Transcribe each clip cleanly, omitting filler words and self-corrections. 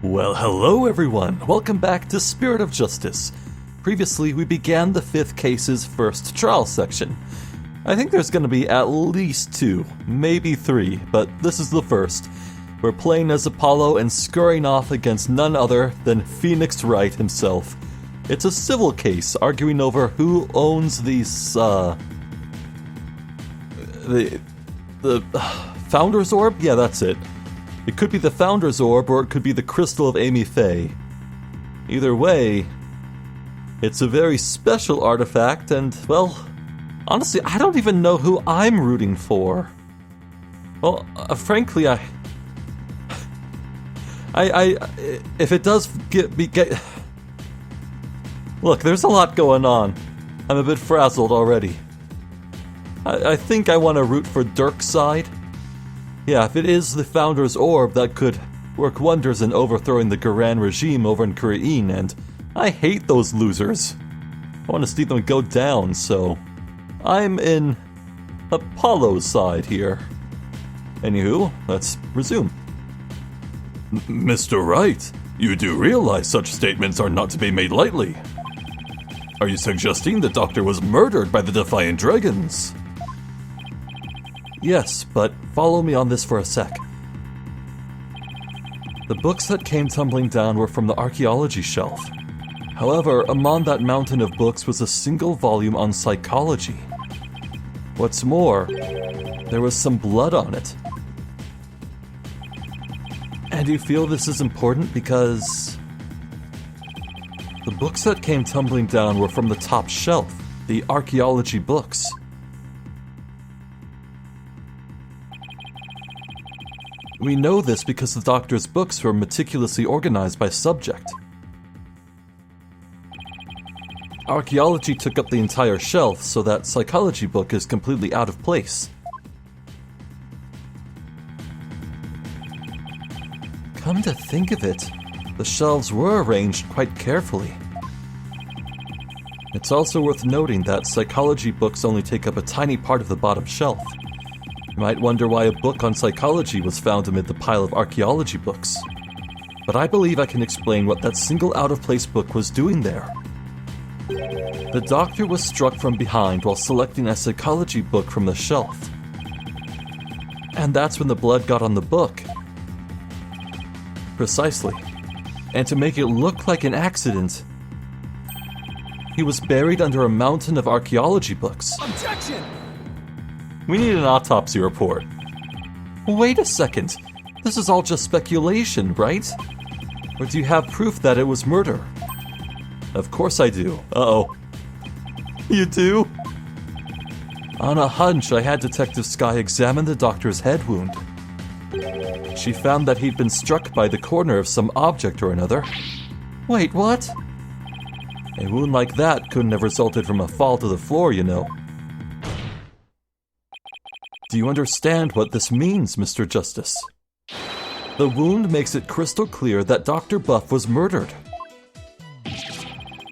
Well, hello everyone! Welcome back to Spirit of Justice. Previously, we began the 5th case's first trial section. I think there's going to be at least 2, maybe 3, but this is the first. We're playing as Apollo and scurrying off against none other than Phoenix Wright himself. It's a civil case arguing over who owns these, the Founder's Orb? Yeah, that's it. It could be the Founder's Orb, or it could be the Crystal of Amy Faye. Either way, it's a very special artifact, and, well, honestly, I don't even know who I'm rooting for. Well, frankly, if it does get... Look, there's a lot going on. I'm a bit frazzled already. I think I want to root for Dirk's side. Yeah, if it is the Founder's Orb, that could work wonders in overthrowing the Khura'in regime over in Khura'in, and I hate those losers. I want to see them go down, so I'm in Apollo's side here. Anywho, let's resume. Mr. Wright, you do realize such statements are not to be made lightly. Are you suggesting the Doctor was murdered by the Defiant Dragons? Yes, but follow me on this for a sec. The books that came tumbling down were from the archaeology shelf. However, among that mountain of books was a single volume on psychology. What's more, there was some blood on it. And you feel this is important because the books that came tumbling down were from the top shelf, the archaeology books. We know this because the Doctor's books were meticulously organized by subject. Archaeology took up the entire shelf, so that psychology book is completely out of place. Come to think of it, the shelves were arranged quite carefully. It's also worth noting that psychology books only take up a tiny part of the bottom shelf. You might wonder why a book on psychology was found amid the pile of archaeology books. But I believe I can explain what that single out-of-place book was doing there. The Doctor was struck from behind while selecting a psychology book from the shelf. And that's when the blood got on the book. Precisely. And to make it look like an accident, he was buried under a mountain of archaeology books. Objection! We need an autopsy report. Wait a second. This is all just speculation, right? Or do you have proof that it was murder? Of course I do. Uh-oh. You do? On a hunch, I had Detective Skye examine the Doctor's head wound. She found that he'd been struck by the corner of some object or another. Wait, what? A wound like that couldn't have resulted from a fall to the floor, you know. Do you understand what this means, Mr. Justice? The wound makes it crystal clear that Dr. Buff was murdered.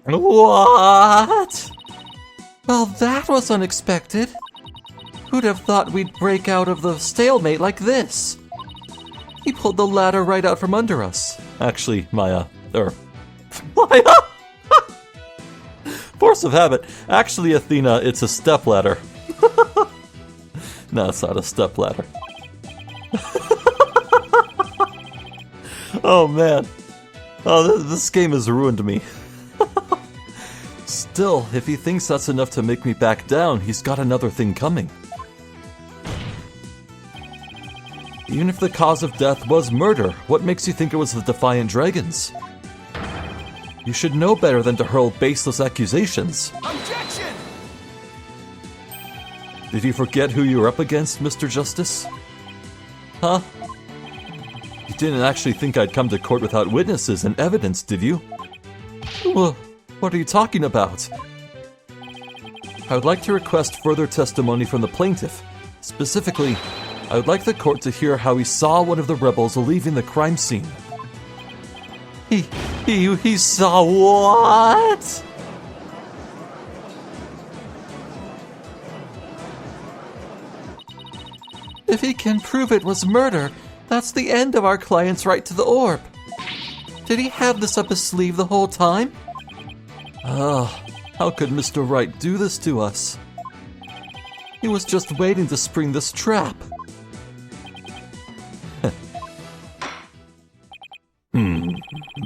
What? Well, that was unexpected. Who'd have thought we'd break out of the stalemate like this? He pulled the ladder right out from under us. Actually, Maya. Force of habit. Actually, Athena, it's a stepladder. No, it's not a stepladder. Oh, man. Oh, this game has ruined me. Still, if he thinks that's enough to make me back down, he's got another thing coming. Even if the cause of death was murder, what makes you think it was the Defiant Dragons? You should know better than to hurl baseless accusations. Objection! Did you forget who you were up against, Mr. Justice? Huh? You didn't actually think I'd come to court without witnesses and evidence, did you? Well, what are you talking about? I would like to request further testimony from the plaintiff. Specifically, I would like the court to hear how he saw one of the rebels leaving the crime scene. He saw what? If he can prove it was murder, that's the end of our client's right to the orb. Did he have this up his sleeve the whole time? How could Mr. Wright do this to us? He was just waiting to spring this trap.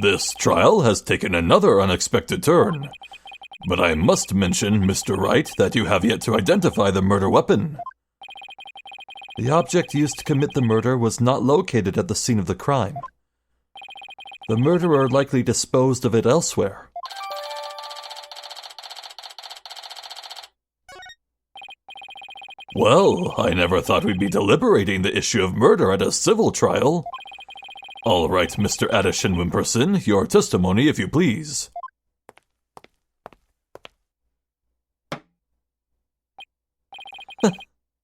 This trial has taken another unexpected turn. But I must mention, Mr. Wright, that you have yet to identify the murder weapon. The object used to commit the murder was not located at the scene of the crime. The murderer likely disposed of it elsewhere. Well, I never thought we'd be deliberating the issue of murder at a civil trial. All right, Mr. Addison Wimperson, your testimony, if you please.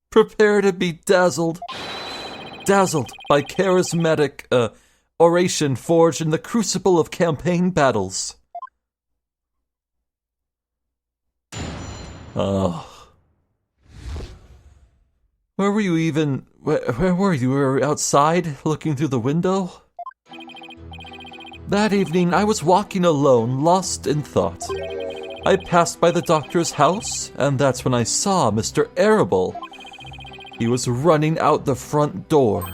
Prepare to be dazzled. Dazzled by charismatic, oration forged in the crucible of campaign battles. Where were you even? Where were you? Were you outside, looking through the window? That evening, I was walking alone, lost in thought. I passed by the doctor's house, and that's when I saw Mr. Arable. He was running out the front door.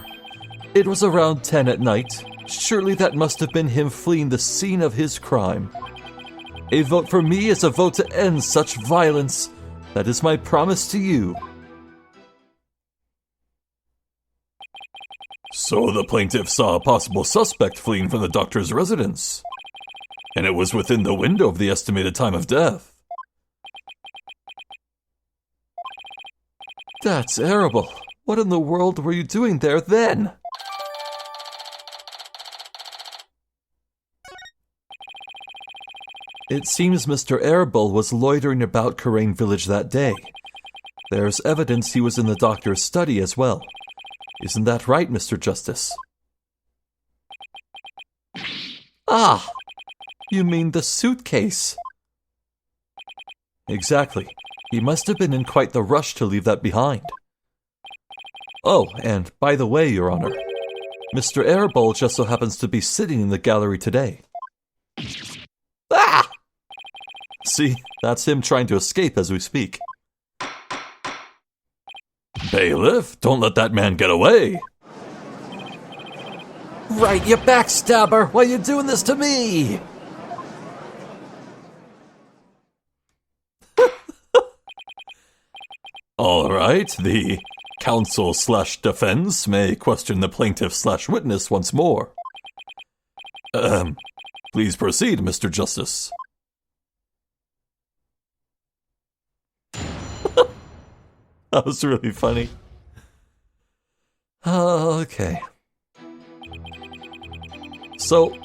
It was around 10 at night. Surely that must have been him fleeing the scene of his crime. A vote for me is a vote to end such violence. That is my promise to you. So the plaintiff saw a possible suspect fleeing from the doctor's residence. And it was within the window of the estimated time of death. That's terrible. What in the world were you doing there then? It seems Mr. Arable was loitering about Khura'in village that day. There's evidence he was in the doctor's study as well. Isn't that right, Mr. Justice? Ah! You mean the suitcase? Exactly. He must have been in quite the rush to leave that behind. Oh, and by the way, Your Honor, Mr. Arable just so happens to be sitting in the gallery today. Ah! See, that's him trying to escape as we speak. Bailiff, don't let that man get away! Right, you backstabber! Why are you doing this to me? All right, the counsel/defense may question the plaintiff/witness once more. Please proceed, Mr. Justice. That was really funny. Okay. So,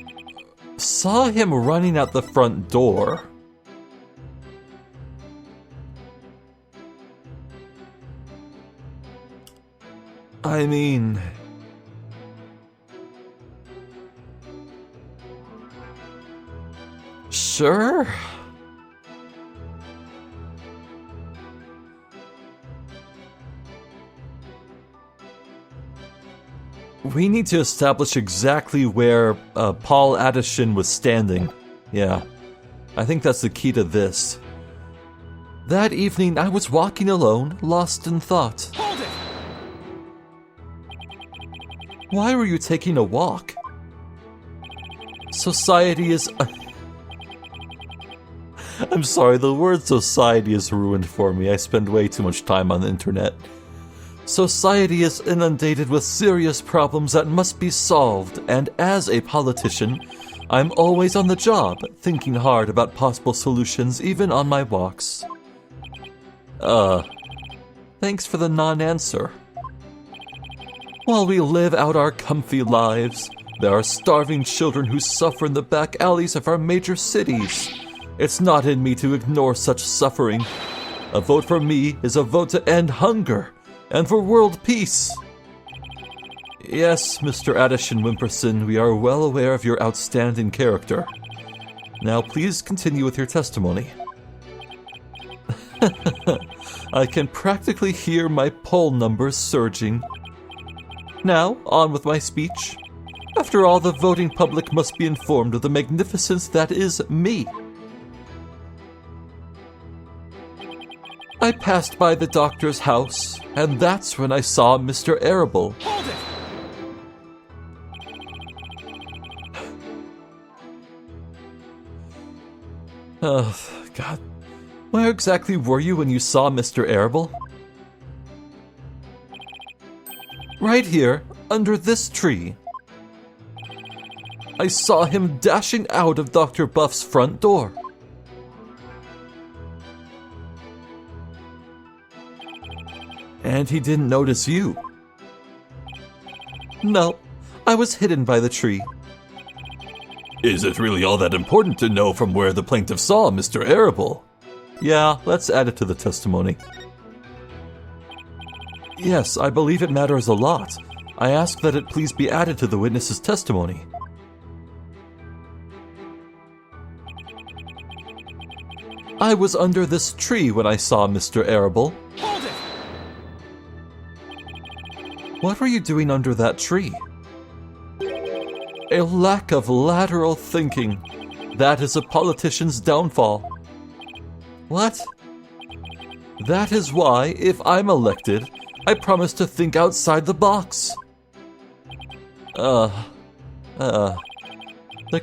saw him running out the front door. I mean... Sure? We need to establish exactly where Paul Addison was standing. Yeah, I think that's the key to this. That evening, I was walking alone, lost in thought. Hold it! Why were you taking a walk? Society is... I'm sorry, the word society is ruined for me. I spend way too much time on the internet. Society is inundated with serious problems that must be solved, and as a politician, I'm always on the job, thinking hard about possible solutions even on my walks. Thanks for the non-answer. While we live out our comfy lives, there are starving children who suffer in the back alleys of our major cities. It's not in me to ignore such suffering. A vote for me is a vote to end hunger and for world peace. Yes, Mr. Addison Wimperson, we are well aware of your outstanding character. Now please continue with your testimony. I can practically hear my poll numbers surging. Now, on with my speech. After all, the voting public must be informed of the magnificence that is me. I passed by the doctor's house, and that's when I saw Mr. Arable. Hold it! Oh, God. Where exactly were you when you saw Mr. Arable? Right here, under this tree. I saw him dashing out of Dr. Buff's front door. And he didn't notice you. No, I was hidden by the tree. Is it really all that important to know from where the plaintiff saw Mr. Arable? Yeah, let's add it to the testimony. Yes, I believe it matters a lot. I ask that it please be added to the witness's testimony. I was under this tree when I saw Mr. Arable. Hold it! What were you doing under that tree? A lack of lateral thinking. That is a politician's downfall. What? That is why, if I'm elected, I promise to think outside the box. The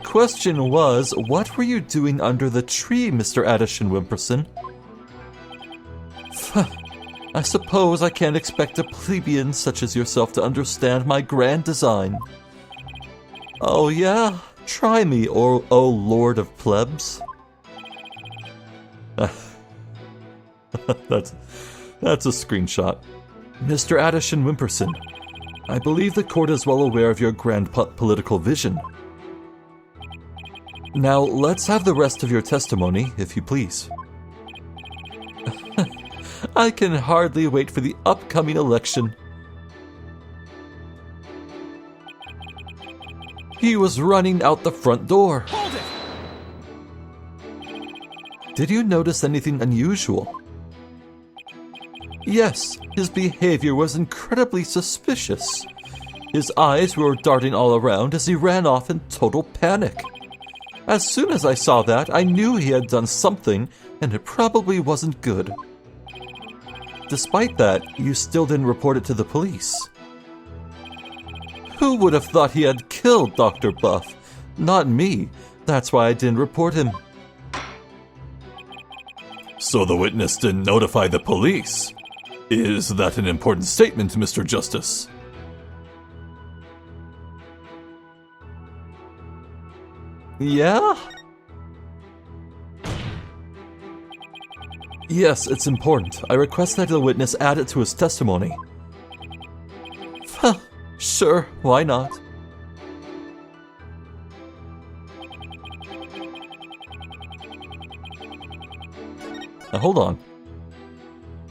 question was, what were you doing under the tree, Mr. Addison Wimperson? I suppose I can't expect a plebeian such as yourself to understand my grand design. Oh yeah? Try me, oh Lord of Plebs. That's a screenshot. Mr. Addison Wimperson, I believe the court is well aware of your grand political vision. Now, let's have the rest of your testimony, if you please. I can hardly wait for the upcoming election. He was running out the front door. Hold it! Did you notice anything unusual? Yes, his behavior was incredibly suspicious. His eyes were darting all around as he ran off in total panic. As soon as I saw that, I knew he had done something, and it probably wasn't good. Despite that, you still didn't report it to the police. Who would have thought he had killed Dr. Buff? Not me. That's why I didn't report him. So the witness didn't notify the police. Is that an important statement, Mr. Justice? Yeah? Yes, it's important. I request that the witness add it to his testimony. Sure, why not? Now hold on.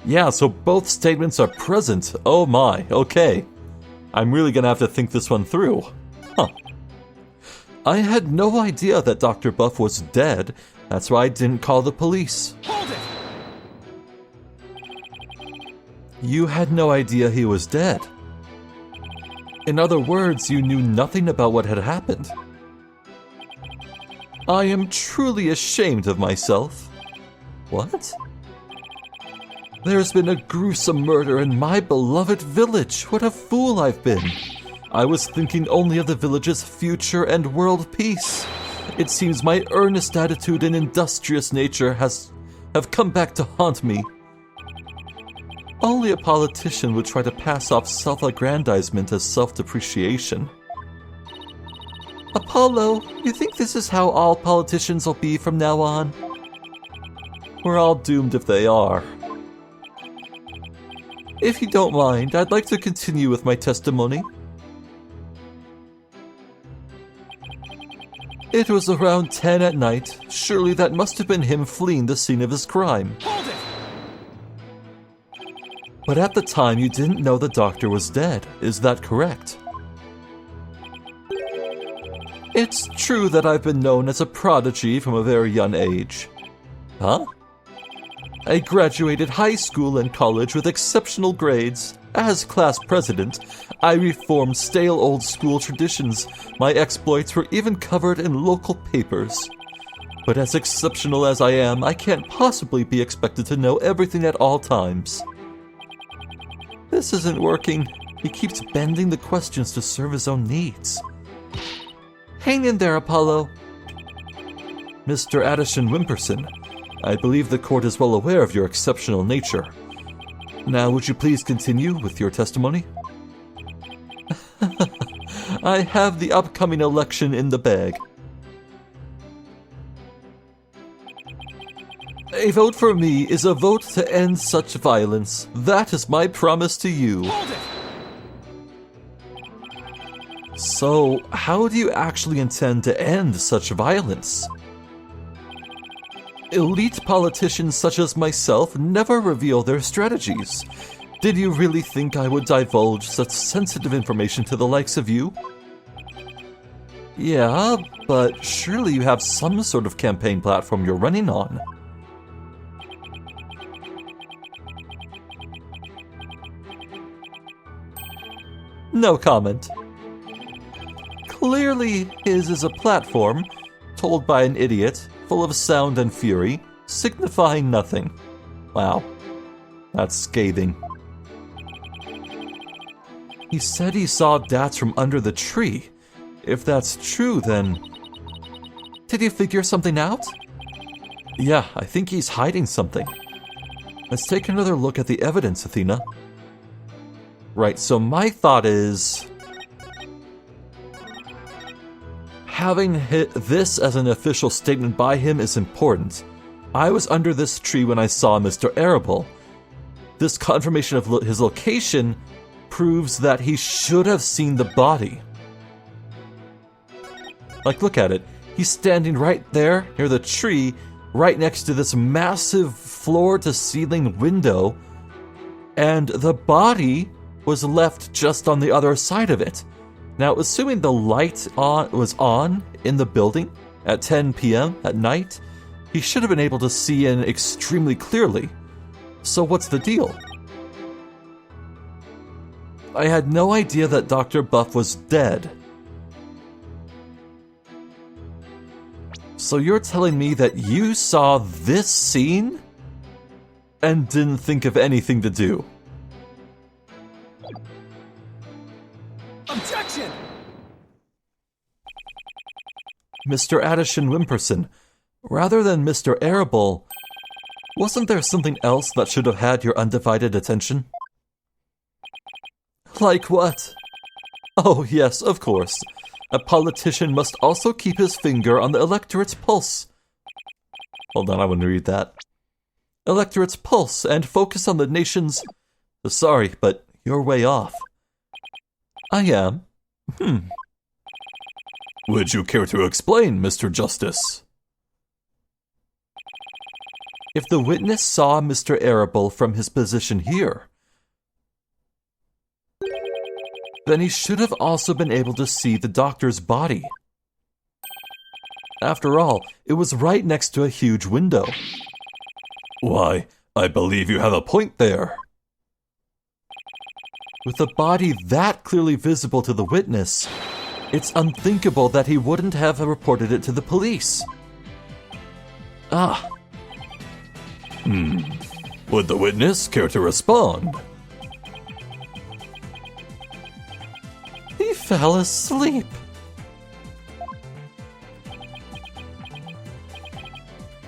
Yeah, so both statements are present. Oh my, okay. I'm really gonna have to think this one through. Huh. I had no idea that Dr. Buff was dead. That's why I didn't call the police. Hold it! You had no idea he was dead. In other words, you knew nothing about what had happened. I am truly ashamed of myself. What? There's been a gruesome murder in my beloved village. What a fool I've been. I was thinking only of the village's future and world peace. It seems my earnest attitude and industrious nature have come back to haunt me. Only a politician would try to pass off self-aggrandizement as self-depreciation. Apollo, you think this is how all politicians will be from now on? We're all doomed if they are. If you don't mind, I'd like to continue with my testimony. It was around 10 at night. Surely that must have been him fleeing the scene of his crime. Hold it! But at the time, you didn't know the doctor was dead. Is that correct? It's true that I've been known as a prodigy from a very young age. Huh? I graduated high school and college with exceptional grades, As class president, I reformed stale old school traditions. My exploits were even covered in local papers. But as exceptional as I am, I can't possibly be expected to know everything at all times. This isn't working. He keeps bending the questions to serve his own needs. Hang in there, Apollo. Mr. Addison Wimperson, I believe the court is well aware of your exceptional nature. Now, would you please continue with your testimony? I have the upcoming election in the bag. A vote for me is a vote to end such violence. That is my promise to you. Hold it! So, how do you actually intend to end such violence? Elite politicians such as myself never reveal their strategies. Did you really think I would divulge such sensitive information to the likes of you? Yeah, but surely you have some sort of campaign platform you're running on. No comment. Clearly, his is a platform, told by an idiot, full of sound and fury, signifying nothing. Wow, that's scathing. He said he saw Dats from under the tree. If that's true, then... Did he figure something out? Yeah, I think he's hiding something. Let's take another look at the evidence, Athena. Right, so my thought is... Having this as an official statement by him is important. I was under this tree when I saw Mr. Arable. This confirmation of his location proves that he should have seen the body. Like, look at it. He's standing right there near the tree, right next to this massive floor-to-ceiling window, and the body was left just on the other side of it. Now, assuming the light was on in the building at 10 p.m. at night, he should have been able to see in extremely clearly. So what's the deal? I had no idea that Dr. Buff was dead. So you're telling me that you saw this scene and didn't think of anything to do? Objection! Mr. Addison Wimperson, rather than Mr. Arable, wasn't there something else that should have had your undivided attention? Like what? Oh yes, of course. A politician must also keep his finger on the electorate's pulse. Hold on, I want to read that. Electorate's pulse and focus on the nation's... Sorry, but you're way off. I am. Would you care to explain, Mr. Justice? If the witness saw Mr. Arable from his position here, then he should have also been able to see the doctor's body. After all, it was right next to a huge window. Why, I believe you have a point there. With a body that clearly visible to the witness, it's unthinkable that he wouldn't have reported it to the police. Ah. Would the witness care to respond? He fell asleep.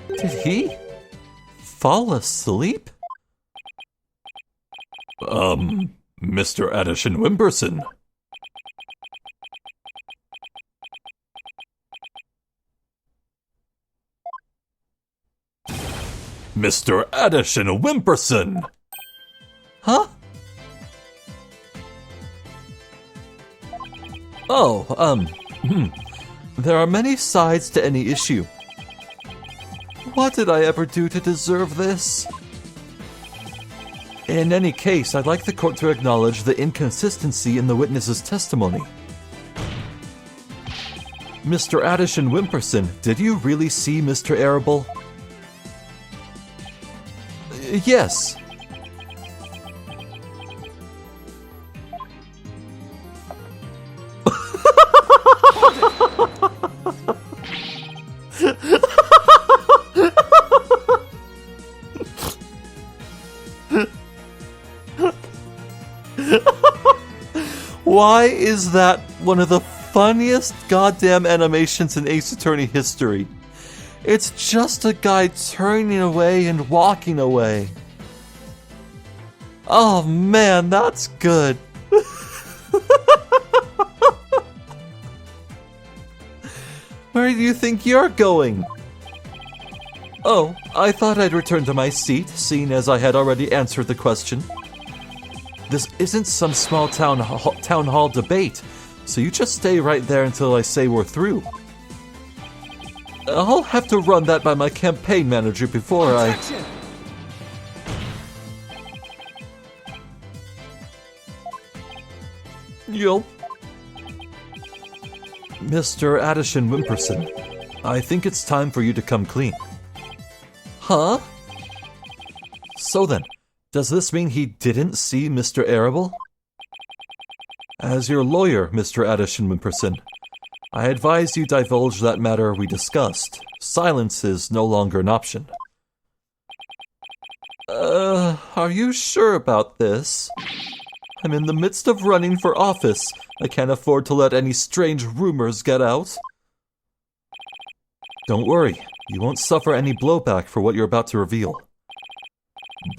Did he fall asleep? Mr. Addison Wimperson. Mr. Addison Wimperson! Huh? Oh, there are many sides to any issue. What did I ever do to deserve this? In any case, I'd like the court to acknowledge the inconsistency in the witness's testimony. Mr. Addison Wimperson, did you really see Mr. Arable? Yes. Why is that one of the funniest goddamn animations in Ace Attorney history? It's just a guy turning away and walking away. Oh man, that's good. Where do you think you're going? Oh, I thought I'd return to my seat, seeing as I had already answered the question. This isn't some small town hall debate, so you just stay right there until I say we're through. I'll have to run that by my campaign manager before Objection! Yup. Mr. Addison Wimperson, I think it's time for you to come clean. Huh? So then, does this mean he didn't see Mr. Arable? As your lawyer, Mr. Addison Wimperson, I advise you divulge that matter we discussed. Silence is no longer an option. Are you sure about this? I'm in the midst of running for office. I can't afford to let any strange rumors get out. Don't worry, you won't suffer any blowback for what you're about to reveal.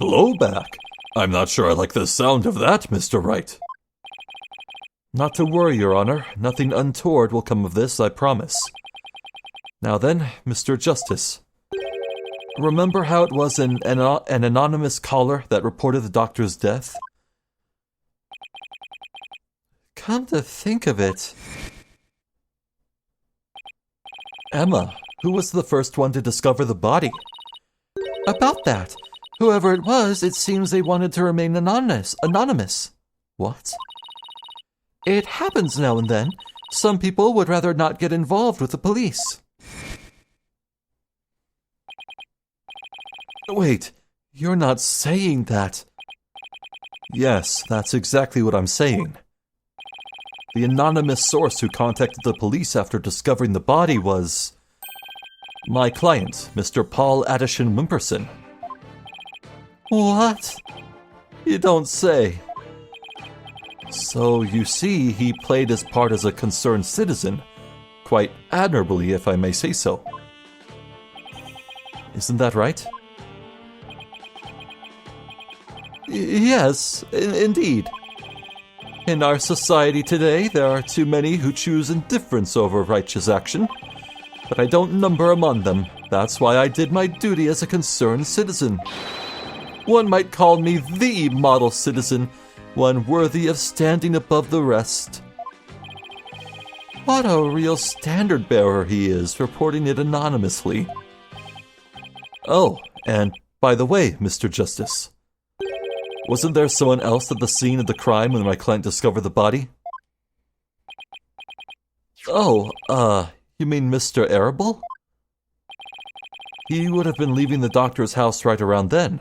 Blowback? I'm not sure I like the sound of that, Mr. Wright. Not to worry, Your Honor. Nothing untoward will come of this, I promise. Now then, Mr. Justice. Remember how it was an anonymous caller that reported the doctor's death? Come to think of it... Emma, who was the first one to discover the body? About that. Whoever it was, it seems they wanted to remain anonymous. What? It happens now and then. Some people would rather not get involved with the police. Wait, you're not saying that. Yes, that's exactly what I'm saying. The anonymous source who contacted the police after discovering the body was... my client, Mr. Paul Addison Wimperson. What? You don't say. So, you see, he played his part as a concerned citizen, quite admirably, if I may say so. Isn't that right? Yes, indeed. In our society today, there are too many who choose indifference over righteous action, but I don't number among them. That's why I did my duty as a concerned citizen. One might call me the model citizen, one worthy of standing above the rest. What a real standard bearer he is, reporting it anonymously. Oh, and by the way, Mr. Justice, wasn't there someone else at the scene of the crime when my client discovered the body? Oh, you mean Mr. Arable? He would have been leaving the doctor's house right around then.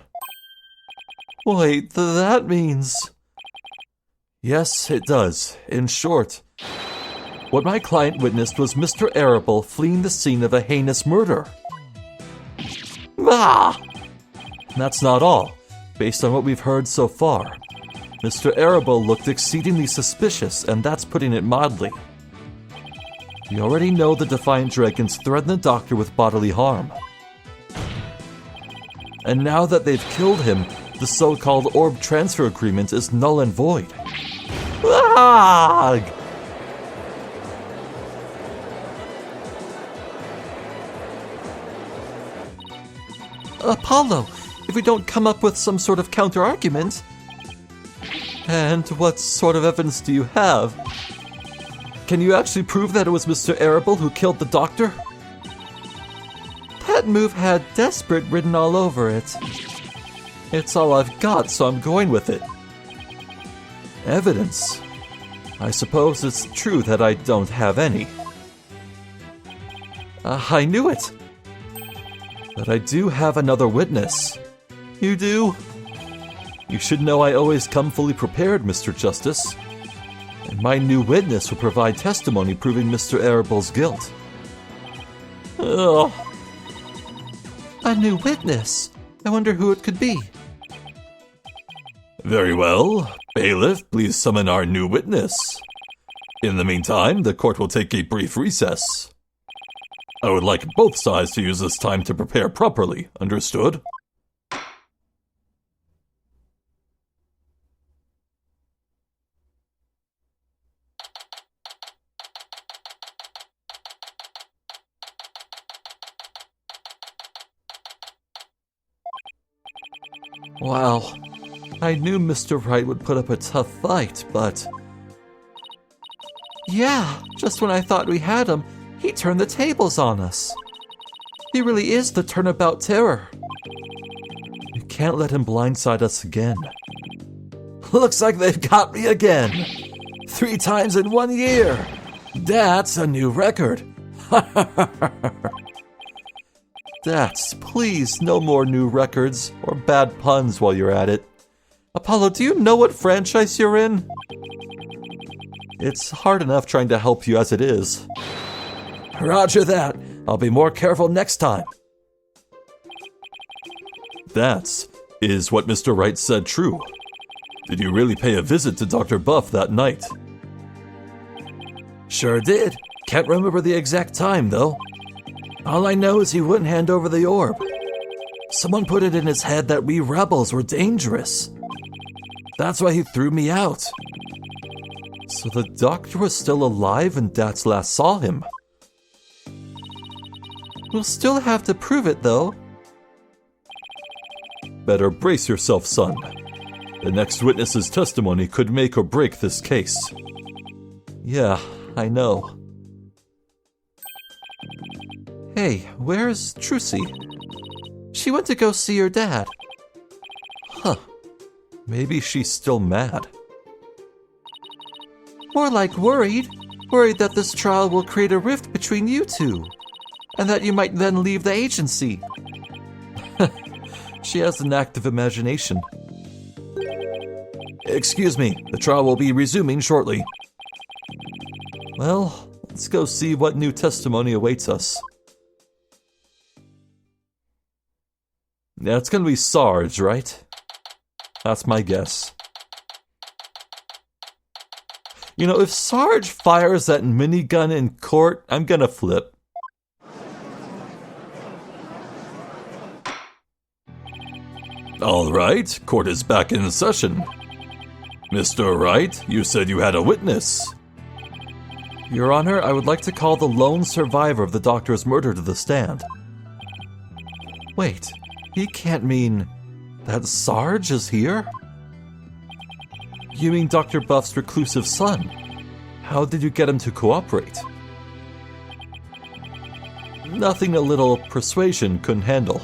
Wait, that means... Yes, it does. In short, what my client witnessed was Mr. Arable fleeing the scene of a heinous murder. Ah! That's not all. Based on what we've heard so far, Mr. Arable looked exceedingly suspicious, and that's putting it mildly. We already know the Defiant Dragons threatened the doctor with bodily harm. And now that they've killed him, the so-called orb transfer agreement is null and void. Ah! Apollo, if we don't come up with some sort of counter-argument... And what sort of evidence do you have? Can you actually prove that it was Mr. Arable who killed the doctor? That move had desperate written all over it. It's all I've got, so I'm going with it. Evidence? I suppose it's true that I don't have any. I knew it! But I do have another witness. You do? You should know I always come fully prepared, Mr. Justice. And my new witness will provide testimony proving Mr. Arable's guilt. Ugh. A new witness? I wonder who it could be. Very well. Bailiff, please summon our new witness. In the meantime, the court will take a brief recess. I would like both sides to use this time to prepare properly, understood? Wow. I knew Mr. Wright would put up a tough fight, but... Yeah, just when I thought we had him, he turned the tables on us. He really is the turnabout terror. You can't let him blindside us again. Looks like they've got me again. 3 times in 1 year. That's a new record. That's, please, no more new records or bad puns while you're at it. Apollo, do you know what franchise you're in? It's hard enough trying to help you as it is. Roger that. I'll be more careful next time. Is what Mr. Wright said true? Did you really pay a visit to Dr. Buff that night? Sure did. Can't remember the exact time, though. All I know is he wouldn't hand over the orb. Someone put it in his head that we rebels were dangerous. That's why he threw me out. So the doctor was still alive when Dats last saw him. We'll still have to prove it, though. Better brace yourself, son. The next witness's testimony could make or break this case. Yeah, I know. Hey, where's Trucy? She went to go see her dad. Huh. Maybe she's still mad. More like worried. Worried that this trial will create a rift between you two. And that you might then leave the agency. She has an active imagination. Excuse me, the trial will be resuming shortly. Well, let's go see what new testimony awaits us. Yeah, it's gonna be Sarge, right? That's my guess. You know, if Sarge fires that minigun in court, I'm gonna flip. All right, court is back in session. Mr. Wright, you said you had a witness. Your Honor, I would like to call the lone survivor of the doctor's murder to the stand. Wait, he can't mean that Sarge is here? You mean Dr. Buff's reclusive son? How did you get him to cooperate? Nothing a little persuasion couldn't handle.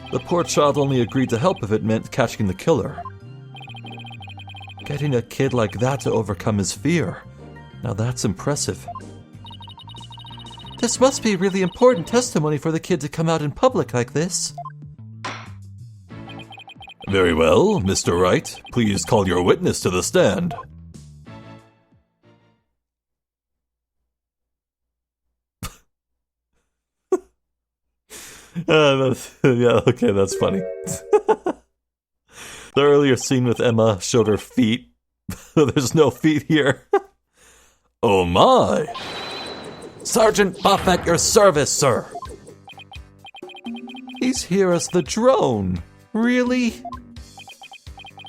The poor child only agreed to help if it meant catching the killer. Getting a kid like that to overcome his fear. Now that's impressive. This must be really important testimony for the kid to come out in public like this. Very well, Mr. Wright. Please call your witness to the stand. Yeah, okay, that's funny. The earlier scene with Emma showed her feet. There's no feet here. Oh my! Sergeant Buff at your service, sir. He's here as the drone. Really?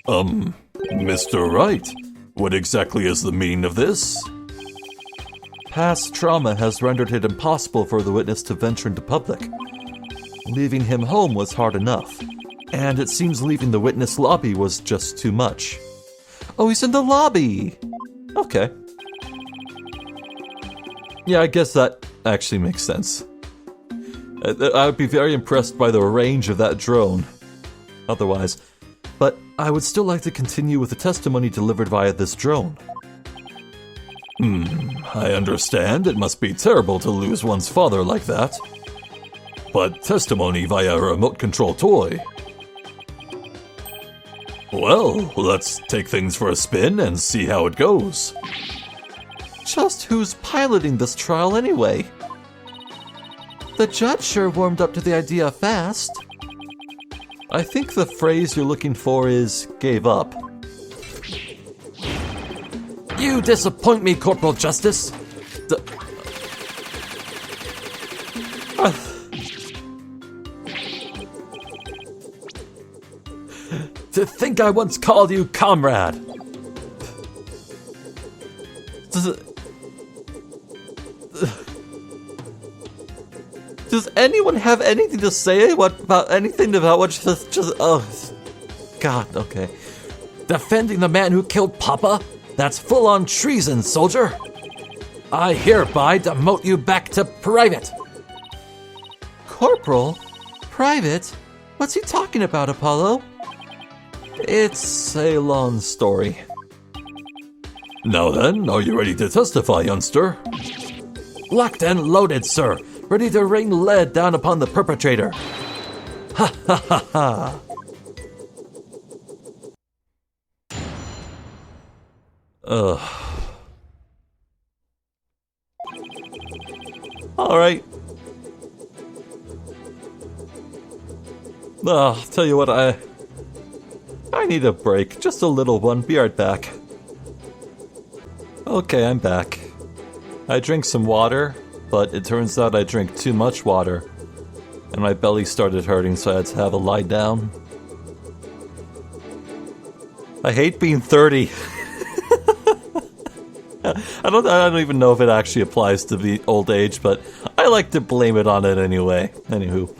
Mr. Wright, what exactly is the meaning of this? Past trauma has rendered it impossible for the witness to venture into public. Leaving him home was hard enough, and it seems leaving the witness lobby was just too much. Oh, he's in the lobby! Okay. Yeah, I guess that actually makes sense. I would be very impressed by the range of that drone. Otherwise. But I would still like to continue with the testimony delivered via this drone. I understand. It must be terrible to lose one's father like that. But testimony via a remote control toy. Well, let's take things for a spin and see how it goes. Just who's piloting this trial anyway? The judge sure warmed up to the idea fast. I think the phrase you're looking for is gave up. You disappoint me, Corporal Justice. To think I once called you comrade. Does anyone have anything to say about anything about what just oh God, okay. Defending the man who killed Papa? That's full-on treason, soldier. I hereby demote you back to private. Corporal? Private? What's he talking about, Apollo? It's a long story. Now then, are you ready to testify, youngster? Locked and loaded, sir. Ready to rain lead down upon the perpetrator. Ha ha ha ha. Alright. I'll tell you what, I need a break. Just a little one. Be right back. Okay, I'm back. I drank some water, but it turns out I drank too much water, and my belly started hurting, so I had to have a lie down. I hate being 30. I don't even know if it actually applies to the old age, but I like to blame it on it anyway. Anywho.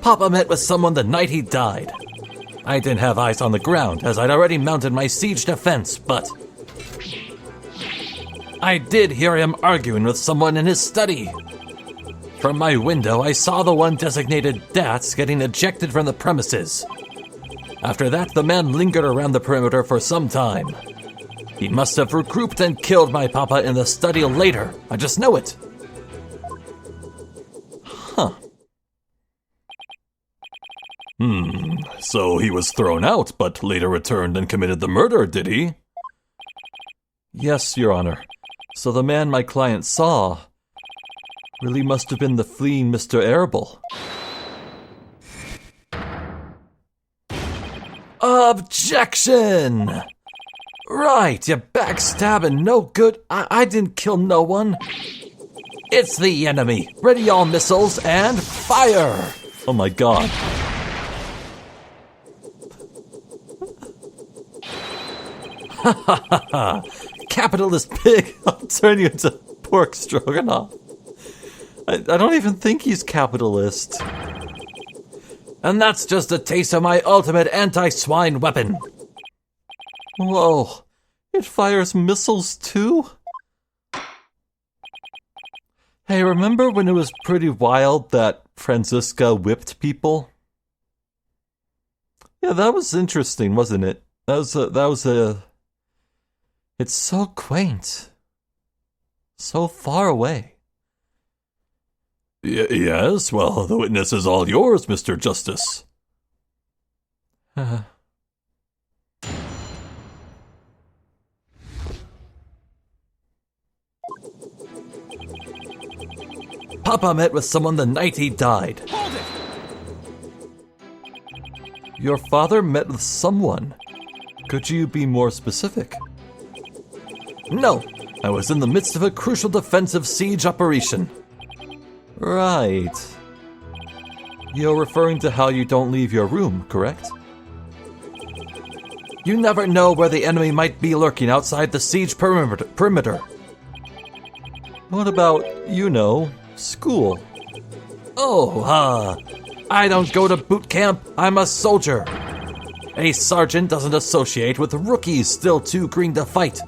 Papa met with someone the night he died. I didn't have eyes on the ground, as I'd already mounted my siege defense, but I did hear him arguing with someone in his study. From my window, I saw the one designated Dats getting ejected from the premises. After that, the man lingered around the perimeter for some time. He must have regrouped and killed my papa in the study later. I just know it. Huh. So he was thrown out, but later returned and committed the murder, did he? Yes, Your Honor. So the man my client saw really must have been the fleeing Mr. Arable. Objection! Right, you backstabbing no good. I didn't kill no one. It's the enemy. Ready all missiles and fire! Oh my god. Ha ha ha ha! Capitalist pig! I'll turn you into pork stroganoff. I don't even think he's capitalist. And that's just a taste of my ultimate anti-swine weapon. Whoa, it fires missiles too? Hey, remember when it was pretty wild that Franziska whipped people? Yeah, that was interesting, wasn't it? It's so quaint. So far away. Yes, well, the witness is all yours, Mr. Justice. Papa met with someone the night he died. Hold it! Your father met with someone? Could you be more specific? No, I was in the midst of a crucial defensive siege operation. Right. You're referring to how you don't leave your room, correct? You never know where the enemy might be lurking outside the siege perimeter. What about, school? Oh, I don't go to boot camp. I'm a soldier. A sergeant doesn't associate with rookies still too green to fight.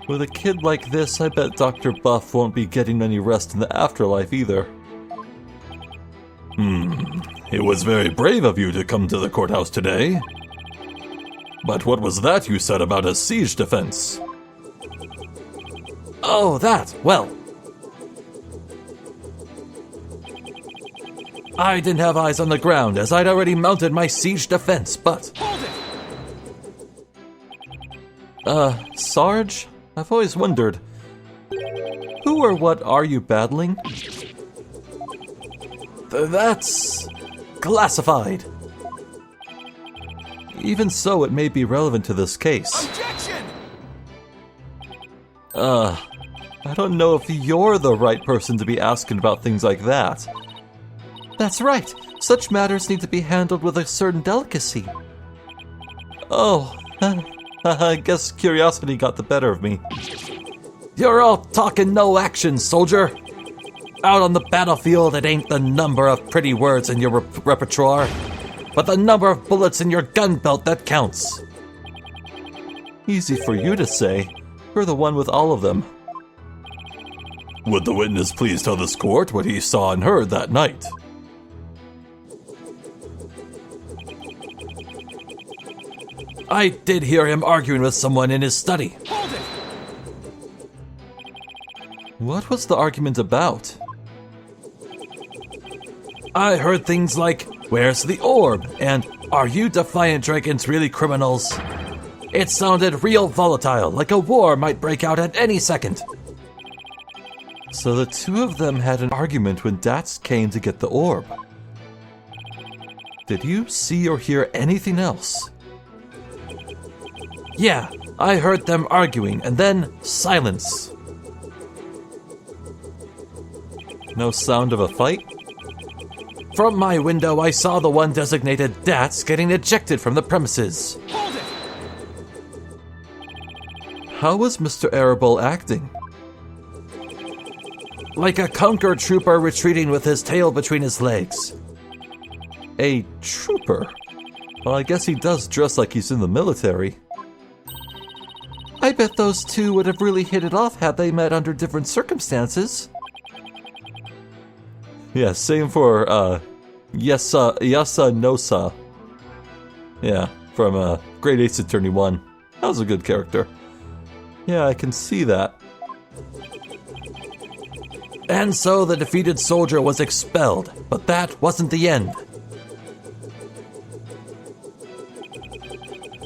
With a kid like this, I bet Dr. Buff won't be getting any rest in the afterlife either. It was very brave of you to come to the courthouse today. But what was that you said about a siege defense? Oh, that, well. I didn't have eyes on the ground as I'd already mounted my siege defense, but... Hold it! Sarge? I've always wondered, who or what are you battling? That's classified. Even so, it may be relevant to this case. Objection! I don't know if you're the right person to be asking about things like that. That's right. Such matters need to be handled with a certain delicacy. Oh, I guess curiosity got the better of me. You're all talking no action, soldier. Out on the battlefield, it ain't the number of pretty words in your repertoire, but the number of bullets in your gun belt that counts. Easy for you to say. You're the one with all of them. Would the witness please tell this court what he saw and heard that night? I did hear him arguing with someone in his study. Hold it! What was the argument about? I heard things like, "Where's the orb?" and "Are you Defiant Dragons really criminals?" It sounded real volatile, like a war might break out at any second. So the two of them had an argument when Dats came to get the orb. Did you see or hear anything else? Yeah, I heard them arguing, and then silence. No sound of a fight? From my window, I saw the one designated Dats getting ejected from the premises. Hold it! How was Mr. Arable acting? Like a conquered trooper retreating with his tail between his legs. A trooper? Well, I guess he does dress like he's in the military. I bet those two would have really hit it off had they met under different circumstances. Yeah, same for, Yasa Nosa. Yeah, from, Great Ace Attorney 1. That was a good character. Yeah, I can see that. And so the defeated soldier was expelled, but that wasn't the end.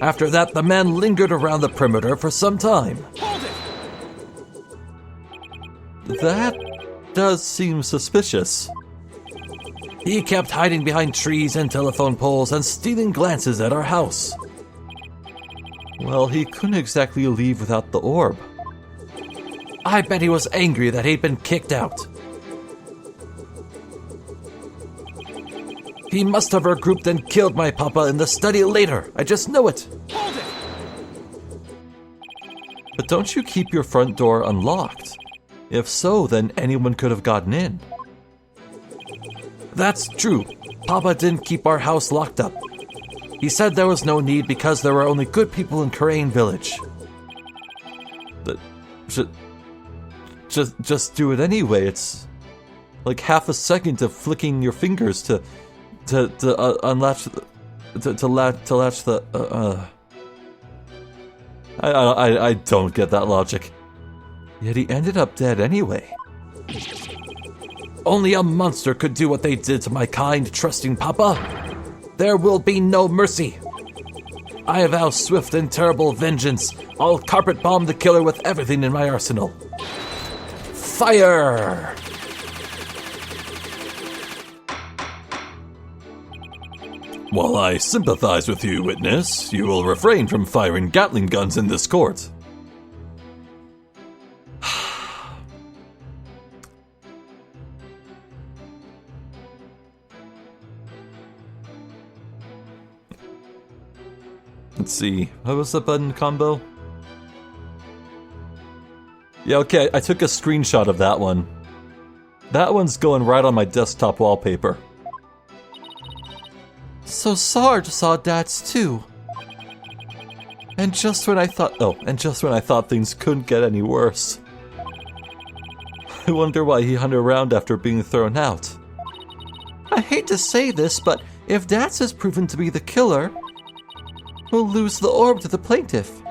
After that, the man lingered around the perimeter for some time. Hold it! That does seem suspicious. He kept hiding behind trees and telephone poles and stealing glances at our house. Well, he couldn't exactly leave without the orb. I bet he was angry that he'd been kicked out. He must have regrouped and killed my papa in the study later. I just know it. Hold it! But don't you keep your front door unlocked? If so, then anyone could have gotten in. That's true. Papa didn't keep our house locked up. He said there was no need because there were only good people in Khura'in village. But just do it anyway. It's like half a second of flicking your fingers to unlatch to latch the. I don't get that logic. Yet he ended up dead anyway. Only a monster could do what they did to my kind, trusting papa. There will be no mercy. I vow swift and terrible vengeance. I'll carpet bomb the killer with everything in my arsenal. Fire! While I sympathize with you, witness, you will refrain from firing Gatling guns in this court. Let's see, what was the button combo? Yeah, okay, I took a screenshot of that one. That one's going right on my desktop wallpaper. So Sarge saw Dats too. And just when I thought things couldn't get any worse. I wonder why he hung around after being thrown out. I hate to say this, but if Dats is proven to be the killer, we'll lose the orb to the plaintiff.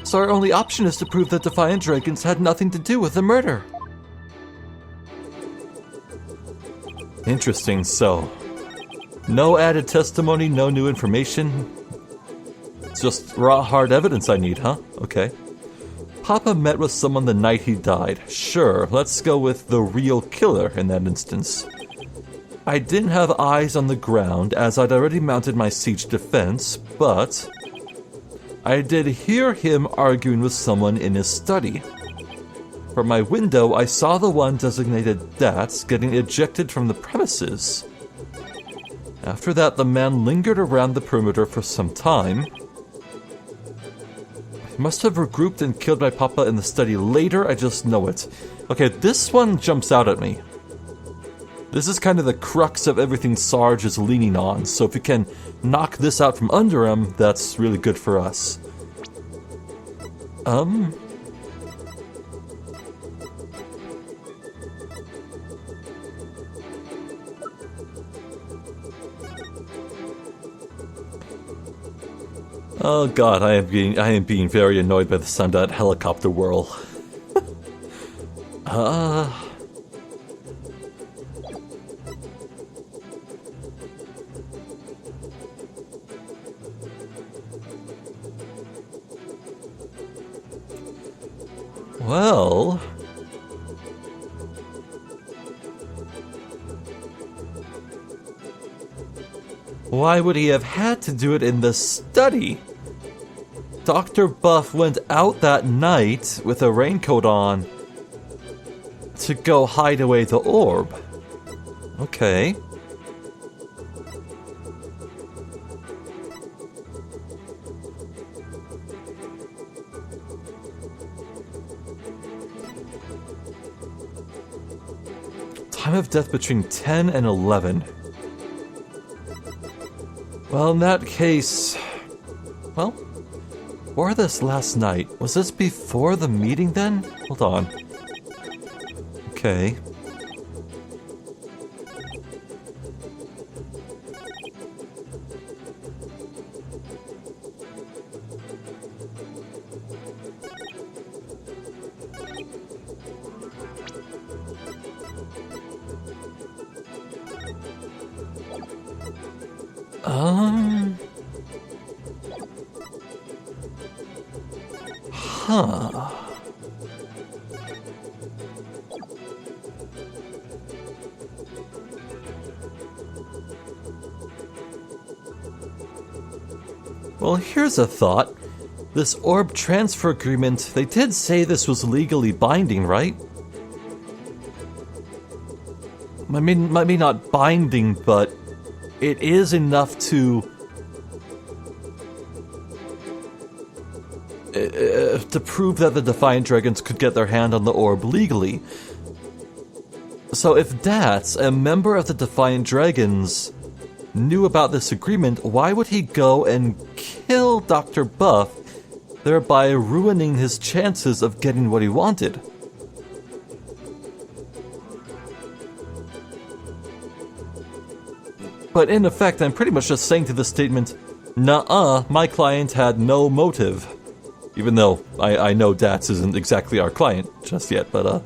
So our only option is to prove that Defiant Dragons had nothing to do with the murder. Interesting, so no added testimony, no new information. It's just raw, hard evidence I need, huh? Okay. Papa met with someone the night he died. Sure, let's go with the real killer in that instance. I didn't have eyes on the ground as I'd already mounted my siege defense, but I did hear him arguing with someone in his study. From my window, I saw the one designated Dats getting ejected from the premises. After that, the man lingered around the perimeter for some time. He must have regrouped and killed my papa in the study later, I just know it. Okay, this one jumps out at me. This is kind of the crux of everything Sarge is leaning on, so if you can knock this out from under him, that's really good for us. Oh god, I am being very annoyed by the sound of that helicopter whirl. Well... why would he have had to do it in the study? Dr. Buff went out that night with a raincoat on to go hide away the orb. Okay. Time of death between 10 and 11. Well, in that case... well... or this last night. Was this before the meeting then? Hold on. Okay. Huh. Well, here's a thought. This orb transfer agreement, they did say this was legally binding, right? I mean, maybe not binding, but it is enough to prove that the Defiant Dragons could get their hand on the orb legally. So if Dats, a member of the Defiant Dragons, knew about this agreement, why would he go and kill Dr. Buff, thereby ruining his chances of getting what he wanted? But in effect, I'm pretty much just saying to this statement, nuh-uh, my client had no motive. Even though I know Dats isn't exactly our client just yet, but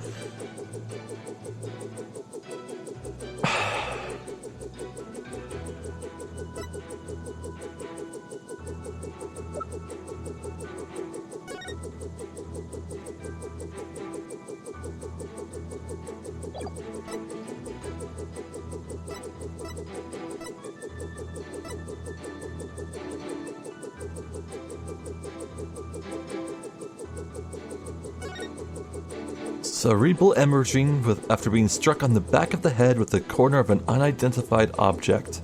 cerebral hemorrhaging after being struck on the back of the head with the corner of an unidentified object.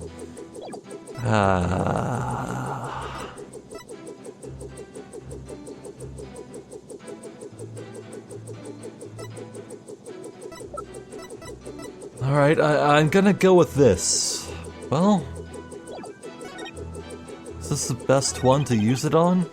Alright, I'm gonna go with this. Well, is this the best one to use it on?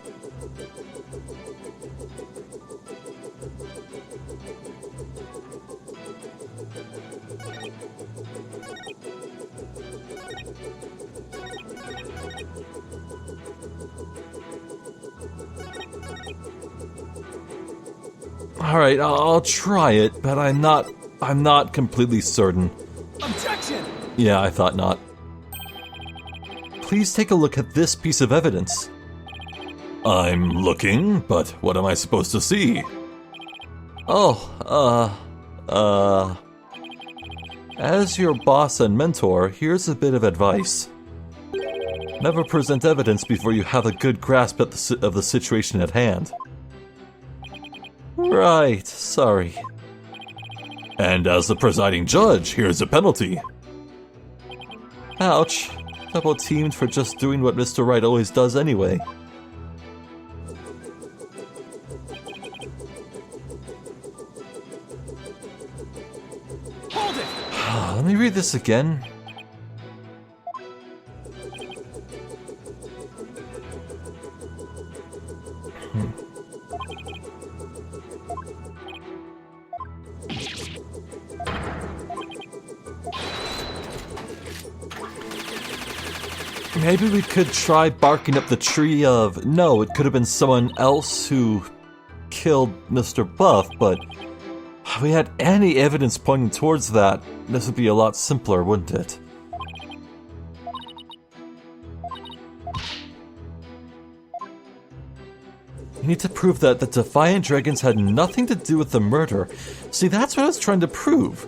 Alright, I'll try it, but I'm not completely certain. Objection! Yeah, I thought not. Please take a look at this piece of evidence. I'm looking, but what am I supposed to see? Oh, As your boss and mentor, here's a bit of advice. Never present evidence before you have a good grasp of the situation at hand. Right, sorry. And as the presiding judge, here's a penalty. Ouch. Double teamed for just doing what Mr. Right always does anyway. Hold it! Let me read this again. Maybe we could try barking up the tree of, no, it could have been someone else who killed Mr. Buff, but if we had any evidence pointing towards that, this would be a lot simpler, wouldn't it? You need to prove that the Defiant Dragons had nothing to do with the murder. See, that's what I was trying to prove.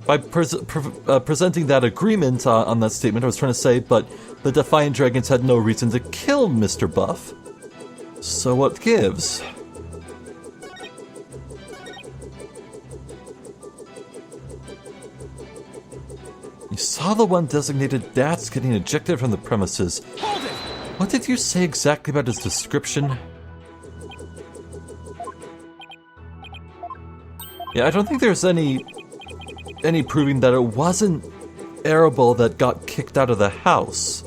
By presenting that agreement on that statement, I was trying to say, but the Defiant Dragons had no reason to kill Mr. Buff. So what gives? You saw the one designated Dats getting ejected from the premises. Hold it! What did you say exactly about his description? Yeah, I don't think there's any proving that it wasn't Arable that got kicked out of the house.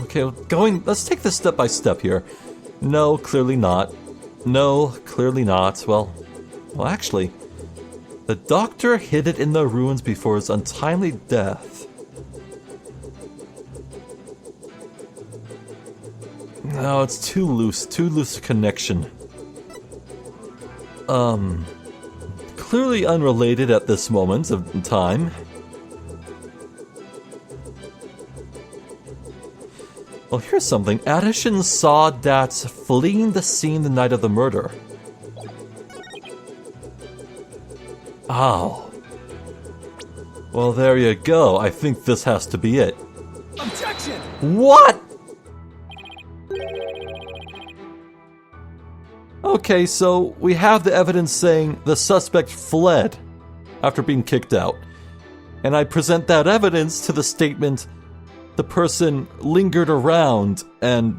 Okay, let's take this step by step here. No, clearly not. No, clearly not. Well, actually, the doctor hid it in the ruins before his untimely death. No, it's too loose a connection. Clearly unrelated at this moment of time. Well, here's something. Addison saw Dats fleeing the scene the night of the murder. Oh. Well, there you go. I think this has to be it. Objection! What? Okay, so we have the evidence saying the suspect fled after being kicked out. And I present that evidence to the statement the person lingered around and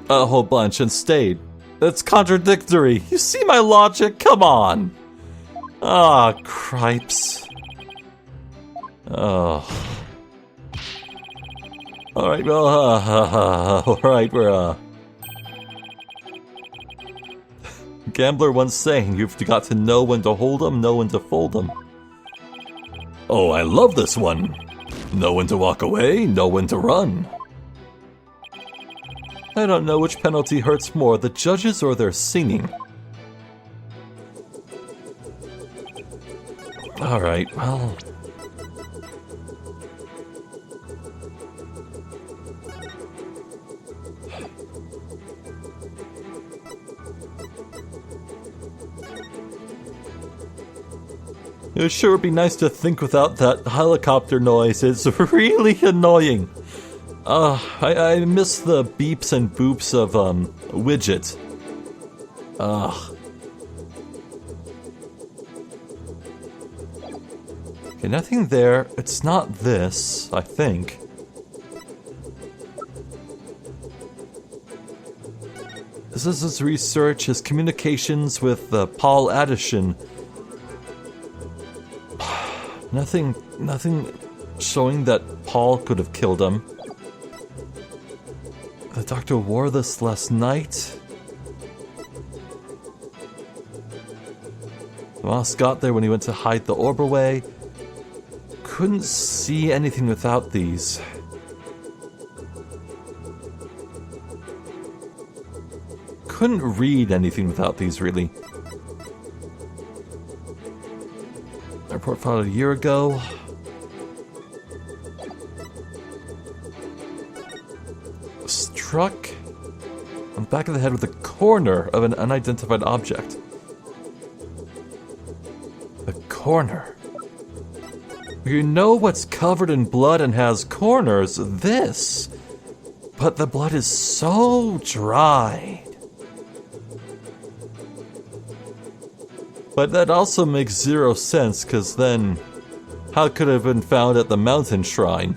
a whole bunch and stayed. That's contradictory. You see my logic? Come on. Ah, cripes. Oh. Alright, well, alright, we're, Gambler once saying, you've got to know when to hold 'em, know when to fold 'em. Oh, I love this one. Know when to walk away, know when to run. I don't know which penalty hurts more, the judges or their singing. Alright, well... It sure would be nice to think without that helicopter noise. It's really annoying. I miss the beeps and boops of, Widget. Okay, nothing there. It's not this, I think. This is his research, his communications with Paul Addison. Nothing showing that Paul could have killed him. The doctor wore this last night. Moss got there when he went to hide the orb away. Couldn't see anything without these. Couldn't read anything without these, really. Report filed a year ago. struck on the back of the head with the corner of an unidentified object. The corner. You know what's covered in blood and has corners? This. But the blood is so dry. But that also makes zero sense, because then how could it have been found at the mountain shrine?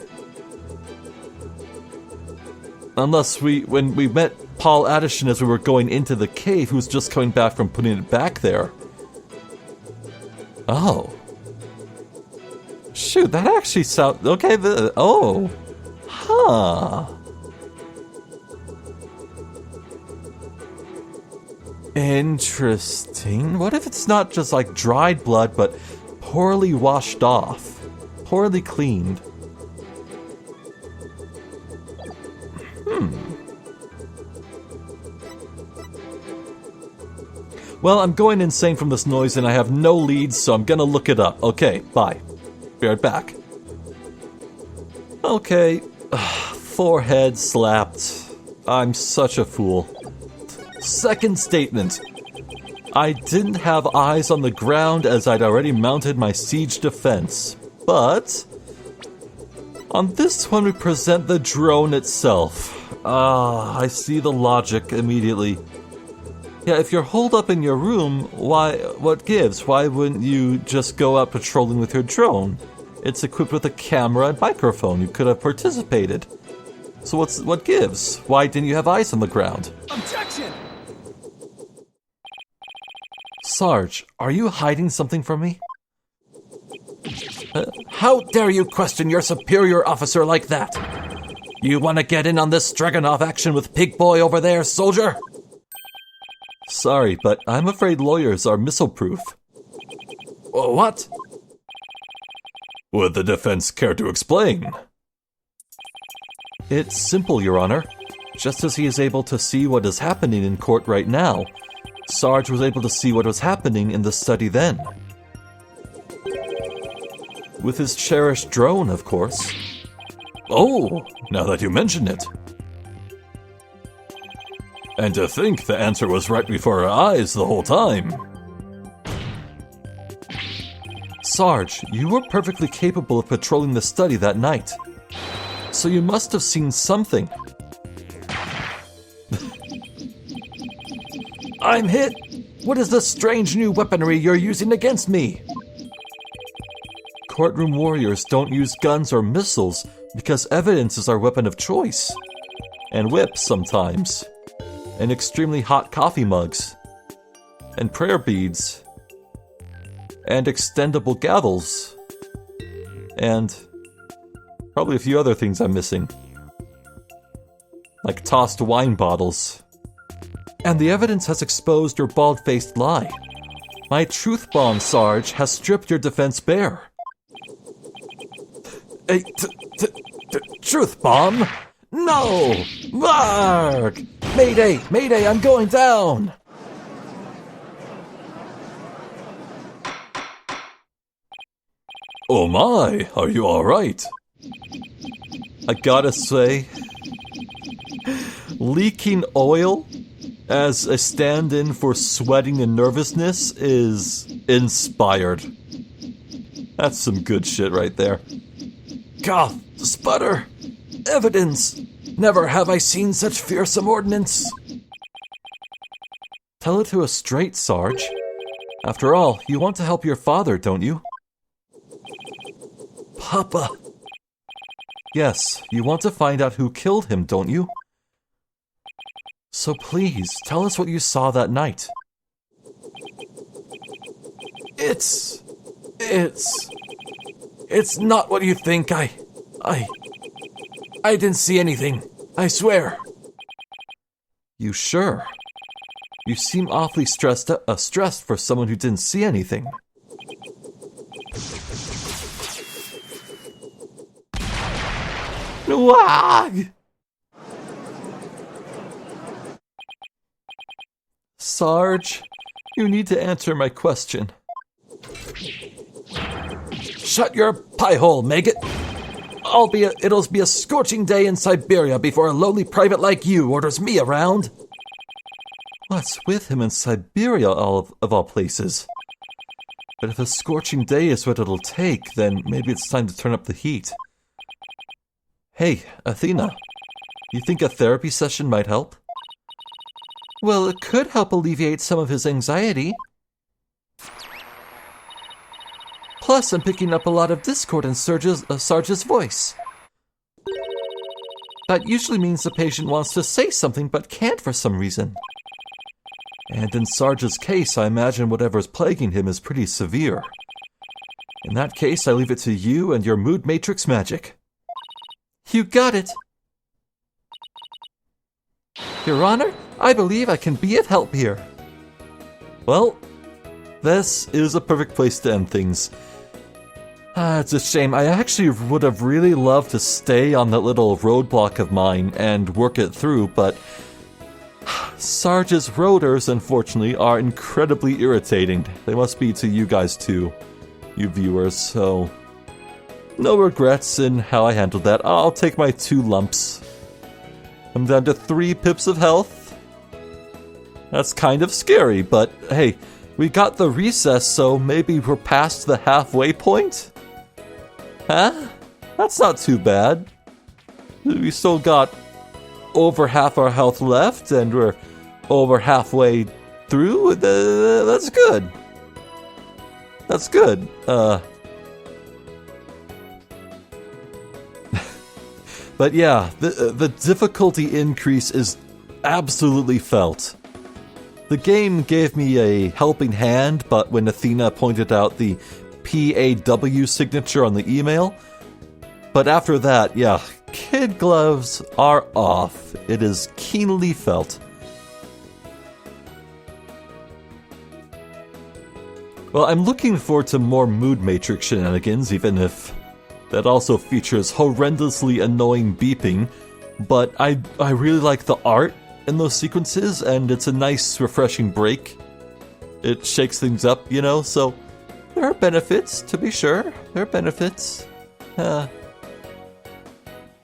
Unless when we met Paul Addison as we were going into the cave, who was just coming back from putting it back there. Oh. Shoot, that actually sounds... Okay, oh. Huh. Interesting. What if it's not just like dried blood, but poorly washed off? Poorly cleaned? Well, I'm going insane from this noise and I have no leads, so I'm gonna look it up. Okay, bye. Be right back. Okay. Forehead slapped. I'm such a fool. Second statement. I didn't have eyes on the ground as I'd already mounted my siege defense. But on this one we present the drone itself. I see the logic immediately. Yeah, if you're holed up in your room, what gives? Why wouldn't you just go out patrolling with your drone? It's equipped with a camera and microphone. You could have participated. So what gives? Why didn't you have eyes on the ground? Objection! Sarge, are you hiding something from me? How dare you question your superior officer like that? You want to get in on this Dragunov action with Pig Boy over there, soldier? Sorry, but I'm afraid lawyers are missile-proof. What? Would the defense care to explain? It's simple, Your Honor. Just as he is able to see what is happening in court right now, Sarge was able to see what was happening in the study then. With his cherished drone, of course. Oh, now that you mention it. And to think the answer was right before our eyes the whole time. Sarge, you were perfectly capable of patrolling the study that night. So you must have seen something. I'm hit! What is this strange new weaponry you're using against me? Courtroom warriors don't use guns or missiles because evidence is our weapon of choice. And whips sometimes. And extremely hot coffee mugs. And prayer beads. And extendable gavels. And probably a few other things I'm missing. Like tossed wine bottles. And the evidence has exposed your bald-faced lie. My truth bomb, Sarge, has stripped your defense bare. A truth bomb? No! Mark! Mayday! Mayday, I'm going down! Oh my, are you alright? I gotta say, leaking oil as a stand-in for sweating and nervousness is inspired. That's some good shit right there. Cough, sputter, evidence. Never have I seen such fearsome ordnance. Tell it to us straight, Sarge. After all, you want to help your father, don't you? Papa. Yes, you want to find out who killed him, don't you? So please, tell us what you saw that night. It's not what you think. I didn't see anything. I swear. You sure? You seem awfully stressed for someone who didn't see anything. Wag! Sarge, you need to answer my question. Shut your pie hole, maggot! It'll be a scorching day in Siberia before a lowly private like you orders me around. What's with him in Siberia, of all places? But if a scorching day is what it'll take, then maybe it's time to turn up the heat. Hey, Athena, you think a therapy session might help? Well, it could help alleviate some of his anxiety. Plus, I'm picking up a lot of discord in Sarge's voice. That usually means the patient wants to say something but can't for some reason. And in Sarge's case, I imagine whatever's plaguing him is pretty severe. In that case, I leave it to you and your mood matrix magic. You got it! Your Honor, I believe I can be of help here. Well, this is a perfect place to end things. It's a shame. I actually would have really loved to stay on that little roadblock of mine and work it through, but Sarge's rotors, unfortunately, are incredibly irritating. They must be to you guys too, you viewers, so no regrets in how I handled that. I'll take my 2 lumps. I'm down to 3 pips of health. That's kind of scary, but hey, we got the recess, so maybe we're past the halfway point? Huh? That's not too bad. We still got over half our health left, and we're over halfway through. That's good. That's good. But yeah, the difficulty increase is absolutely felt. The game gave me a helping hand, but when Athena pointed out the PAW signature on the email, but after that, yeah, kid gloves are off. It is keenly felt. Well, I'm looking forward to more mood matrix shenanigans, even if that also features horrendously annoying beeping, but I really like the art in those sequences, and it's a nice, refreshing break. It shakes things up, you know, so there are benefits, to be sure. There are benefits.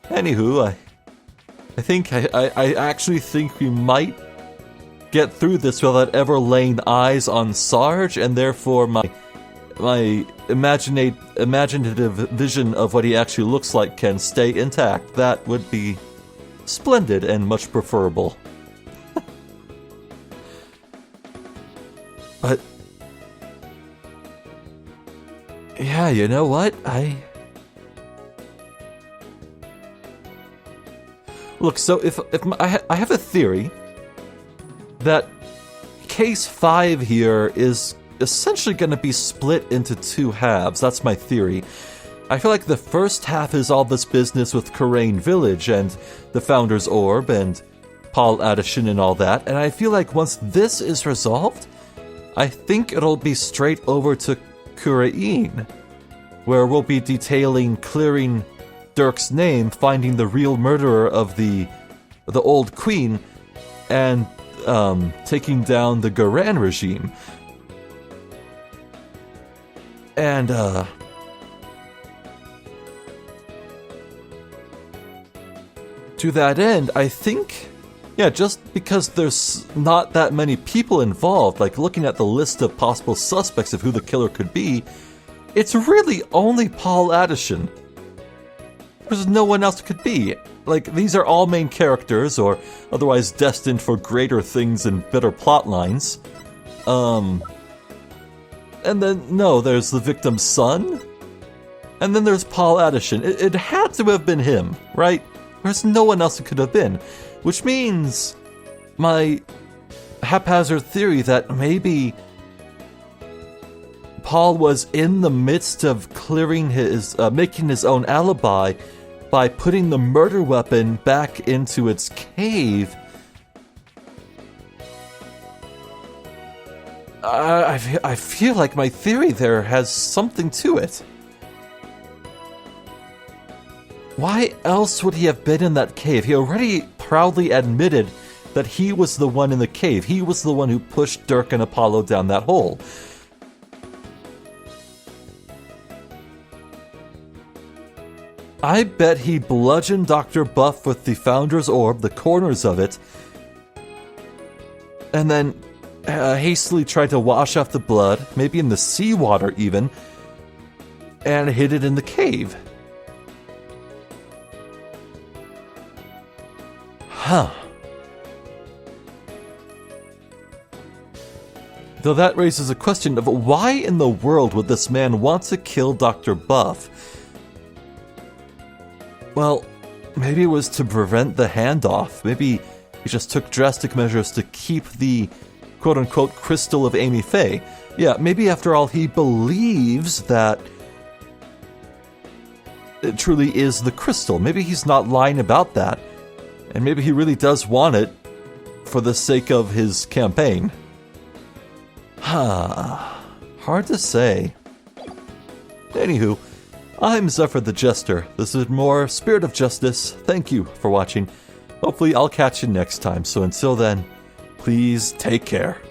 Anywho, I actually think we might get through this without ever laying eyes on Sarge, and therefore my imaginative vision of what he actually looks like can stay intact. That would be splendid and much preferable. But yeah, you know what? Look, so if I have a theory that case 5 here is essentially going to be split into 2 halves. That's my theory. I feel like the first half is all this business with Khura'in Village and the Founder's Orb and Paul Addison and all that, and I feel like once this is resolved, I think it'll be straight over to Khura'in, where we'll be detailing clearing Dirk's name, finding the real murderer of the old queen, and taking down the Khura'in regime. And to that end, I think, yeah, just because there's not that many people involved, like looking at the list of possible suspects of who the killer could be, it's really only Paul Addison. There's no one else it could be. Like, these are all main characters, or otherwise destined for greater things and better plot lines. And then, no, there's the victim's son. And then there's Paul Addison. It had to have been him, right? There's no one else it could have been. Which means my haphazard theory that maybe Paul was in the midst of clearing his, making his own alibi by putting the murder weapon back into its cave. I feel like my theory there has something to it. Why else would he have been in that cave? He already proudly admitted that he was the one in the cave. He was the one who pushed Dirk and Apollo down that hole. I bet he bludgeoned Dr. Buff with the Founder's Orb, the corners of it, and then hastily tried to wash off the blood, maybe in the seawater even, and hid it in the cave. Huh. Though that raises a question of why in the world would this man want to kill Dr. Buff? Well, maybe it was to prevent the handoff. Maybe he just took drastic measures to keep the quote-unquote crystal of Amy Faye. Yeah, maybe after all he believes that it truly is the crystal. Maybe he's not lying about that. And maybe he really does want it for the sake of his campaign. Hard to say. Anywho, I'm Zephyr the Jester. This is more Spirit of Justice. Thank you for watching. Hopefully I'll catch you next time. So until then, please take care.